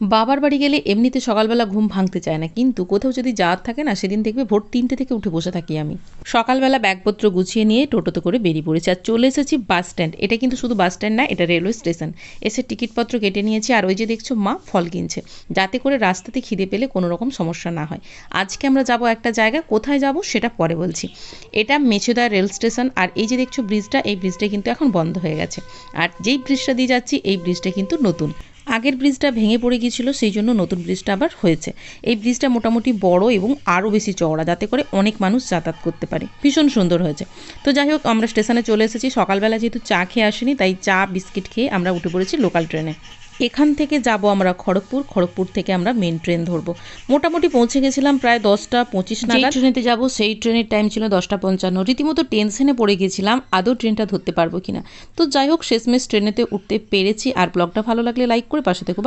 বাবার বাড়ি গেলে এমনিতে সকালবেলা ঘুম ভাঙতে চায় না, কিন্তু কোথাও যদি যাওয়ার থাকে না, সেদিন দেখবে ভোর ৩টে থেকে উঠে বসে থাকি আমি। সকালবেলা ব্যাগপত্র গুছিয়ে নিয়ে টোটোতে করে বেরিয়ে পড়েছি আর চলে এসেছি বাস স্ট্যান্ড। এটা কিন্তু শুধু বাস স্ট্যান্ড না, এটা রেলওয়ে স্টেশন। এসে টিকিটপত্র কেটে নিয়েছি আর ওই যে দেখছো মা ফল কিনছে, যাতে করে রাস্তাতে খিদে পেলে কোনো রকম সমস্যা না হয়। আজকে আমরা যাব একটা জায়গা, কোথায় যাব সেটা পরে বলছি। এটা মেচেদা রেল স্টেশন আর এই যে দেখছো ব্রিজটা, এই ব্রিজটা কিন্তু এখন বন্ধ হয়ে গেছে। আর যেই ব্রিজটা দিয়ে যাচ্ছি এই ব্রিজটা কিন্তু নতুন। আগের ব্রিজটা ভেঙে পড়ে গিয়েছিল, সেই জন্য নতুন ব্রিজটা আবার হয়েছে। এই ব্রিজটা মোটামুটি বড় এবং আরও বেশি চওড়া, যাতে করে অনেক মানুষ যাতায়াত করতে পারে। ভীষণ সুন্দর হয়েছে। তো যাই হোক, আমরা স্টেশনে চলে এসেছি। সকালবেলা যেহেতু চা খেয়ে আসিনি, তাই চা বিস্কিট খেয়ে আমরা উঠে পড়েছি লোকাল ট্রেনে। এখান থেকে যাব আমরা খড়গপুর। খড়গপুর থেকে আমরা মেন ট্রেন ধরবো। মোটামুটি পৌঁছে গেছিলাম প্রায় 10টা 25 নাগাদ। ট্রেনেতে যাব সেই ট্রেনের টাইম ছিল 10টা 55। রীতিমতো টেনশনে পড়ে গেছিলাম আদৌ ট্রেনটা ধরতে পারবো কিনা। তো যাই হোক, শেষমেশ ট্রেনেতে উঠতে পেরেছি। আর ব্লগটা ভালো লাগলে লাইক করে পাশে থেকো।